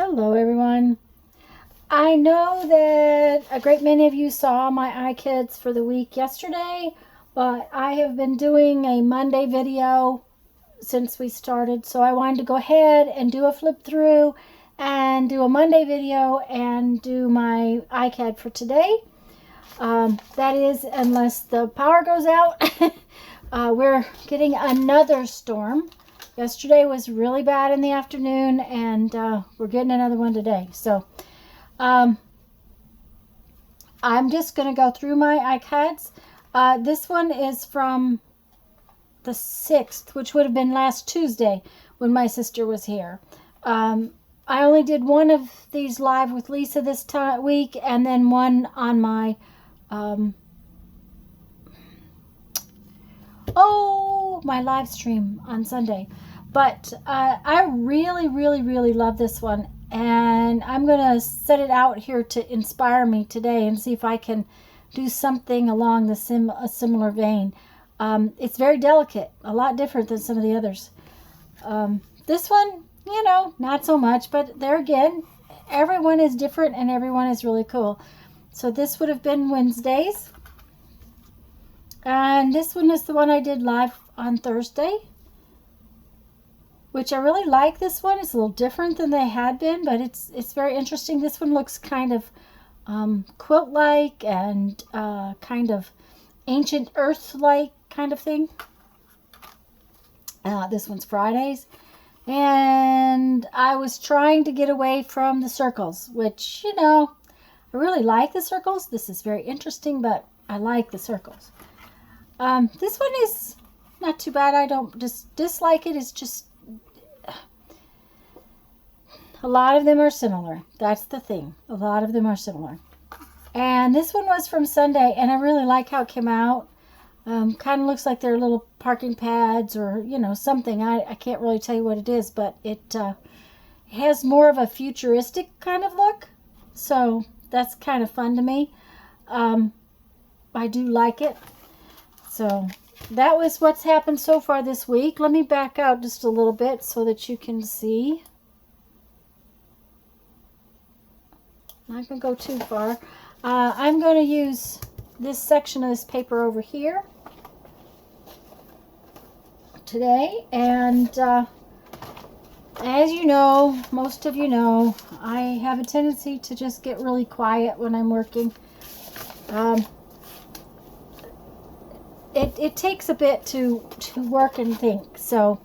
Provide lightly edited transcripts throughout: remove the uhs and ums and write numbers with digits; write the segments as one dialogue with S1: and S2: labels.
S1: Hello everyone. I know that a great many of you saw my Icads for the week yesterday, but I have been doing a Monday video since we started, so I wanted to go ahead and do a flip through and do a Monday video and do my Icad for today. That is, unless the power goes out. We're getting another storm. Yesterday was really bad in the afternoon, and we're getting another one today. So I'm just going to go through my Icads. This one is from the 6th, which would have been last Tuesday when my sister was here. I only did one of these live with Lisa this week, and then one on my my live stream on Sunday. But I really love this one, and I'm gonna set it out here to inspire me today and see if I can do something along a similar vein. It's very delicate, a lot different than some of the others. This one, not so much, but there again, everyone is different and everyone is really cool. So this would have been Wednesdays. And this one is the one I did live on Thursday, which I really like. This one is a little different than they had been, but it's very interesting. This one looks kind of quilt-like and kind of ancient earth-like kind of thing. This one's Fridays. And I was trying to get away from the circles, which, I really like the circles. This is very interesting, but I like the circles. This one is not too bad. I don't dislike it. It's just a lot of them are similar. That's the thing. A lot of them are similar. And this one was from Sunday, and I really like how it came out. Kind of looks like they're little parking pads or, something. I can't really tell you what it is, but it has more of a futuristic kind of look. So that's kind of fun to me. I do like it. So that was what's happened so far this week. Let me back out just a little bit so that you can see. I'm not going to go too far. I'm going to use this section of this paper over here today. And as you know, most of you know, I have a tendency to just get really quiet when I'm working. It takes a bit to work and think. So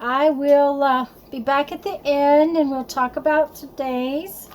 S1: I will be back at the end and we'll talk about today's.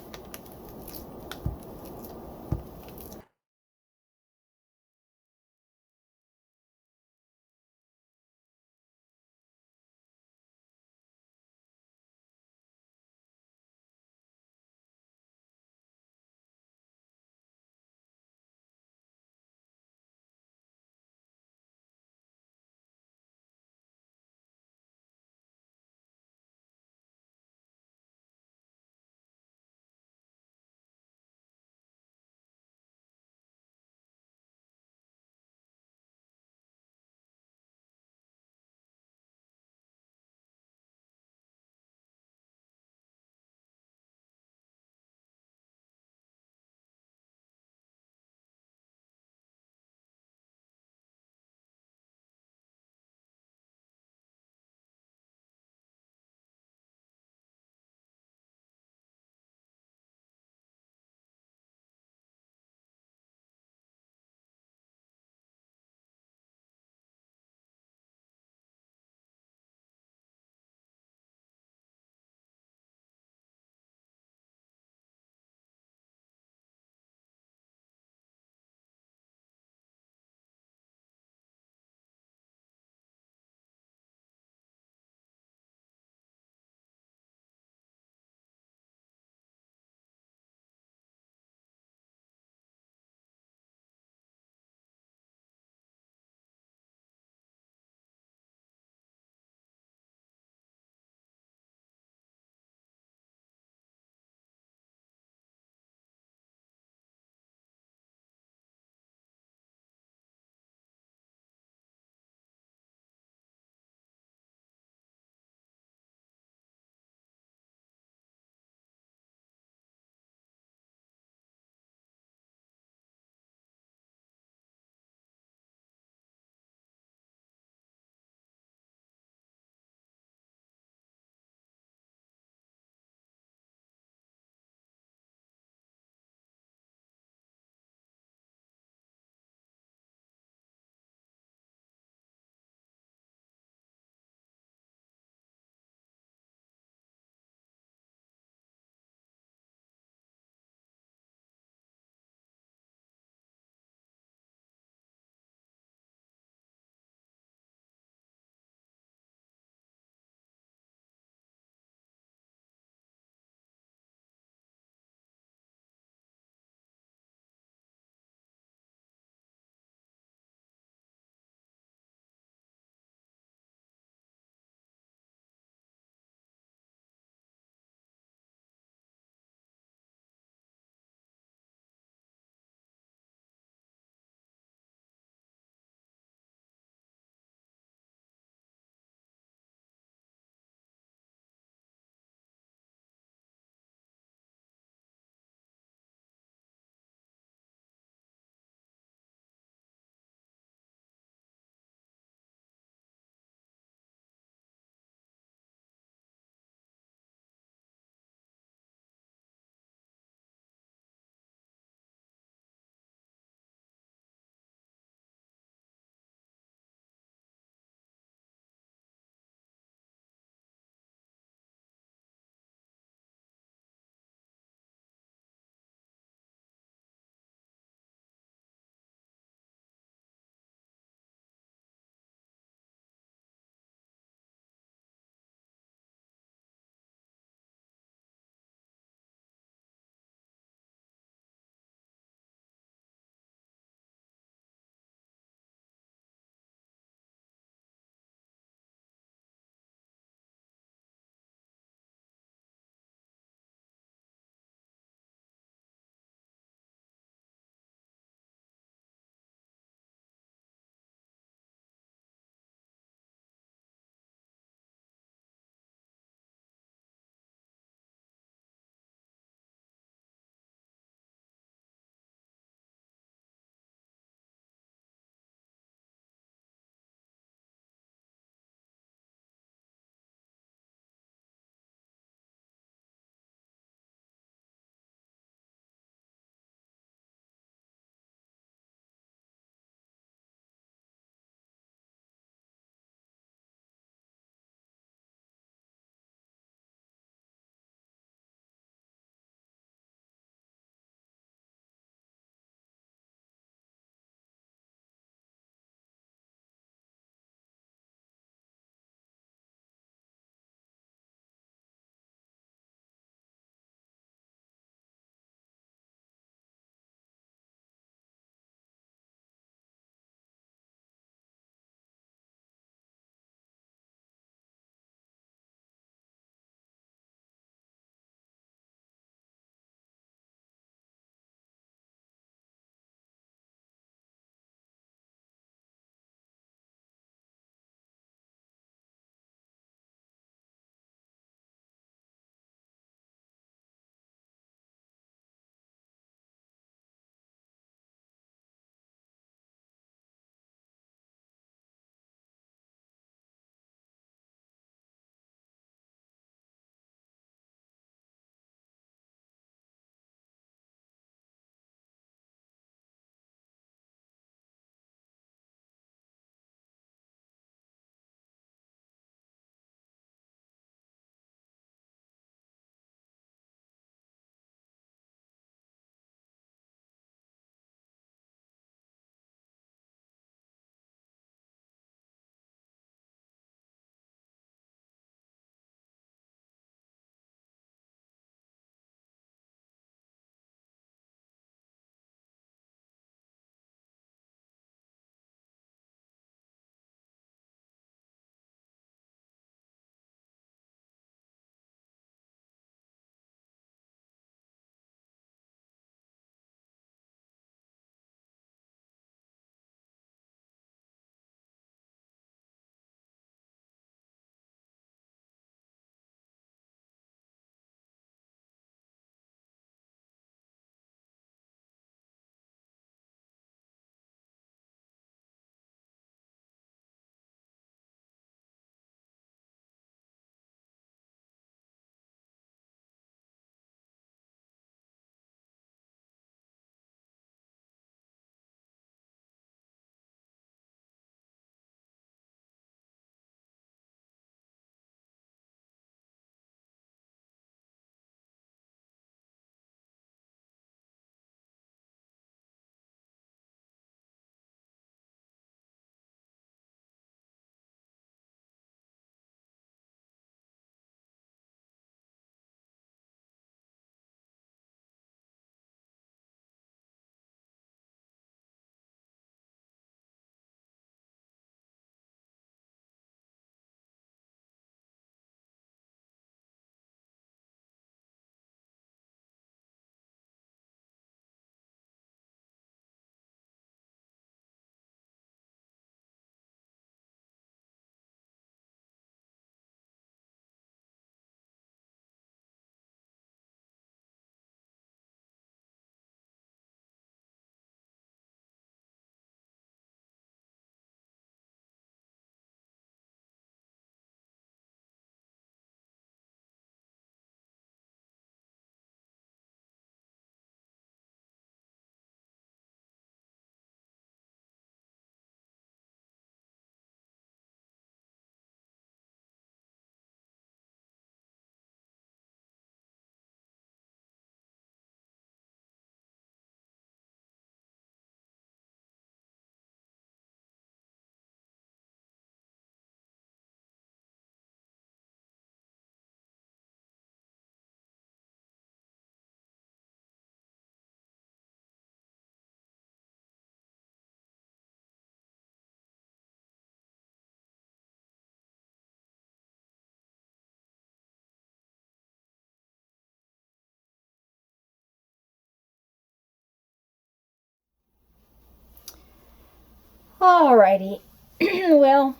S1: Alrighty. Well,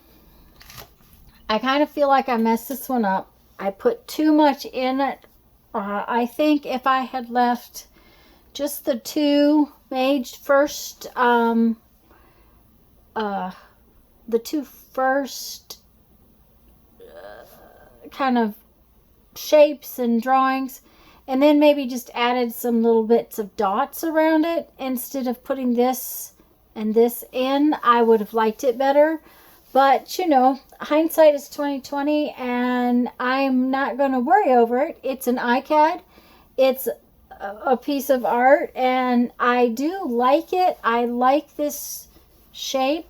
S1: I kind of feel like I messed this one up. I put too much in it. I think if I had left just the two first kind of shapes and drawings, and then maybe just added some little bits of dots around it instead of putting this and this in, I would have liked it better. But you know, hindsight is 2020, and I'm not going to worry over it. It's an Icad. It's a piece of art, and I do like it. I like this shape,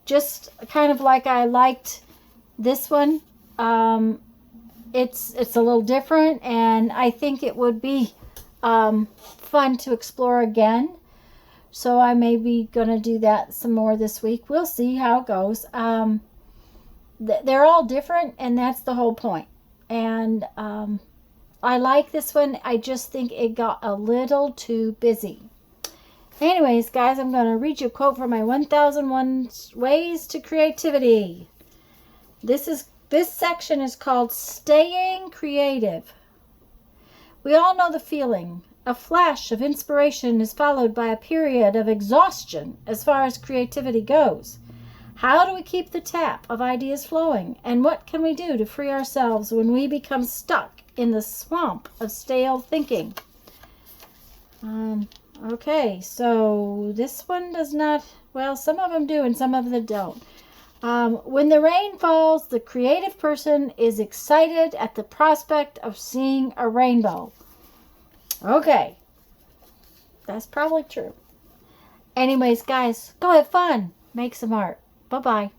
S1: just kind of like I liked this one. It's a little different, and I think it would be fun to explore again. So I may be going to do that some more this week. We'll see how it goes. They're all different, and that's the whole point. And I like this one. I just think it got a little too busy. Anyways, guys, I'm going to read you a quote from my 1001 Ways to Creativity. This section is called Staying Creative. We all know the feeling. A flash of inspiration is followed by a period of exhaustion as far as creativity goes. How do we keep the tap of ideas flowing? And what can we do to free ourselves when we become stuck in the swamp of stale thinking? Okay, so this one does not, well, some of them do and some of them don't. When the rain falls, the creative person is excited at the prospect of seeing a rainbow. Okay, that's probably true. Anyways, guys, go have fun. Make some art. Bye-bye.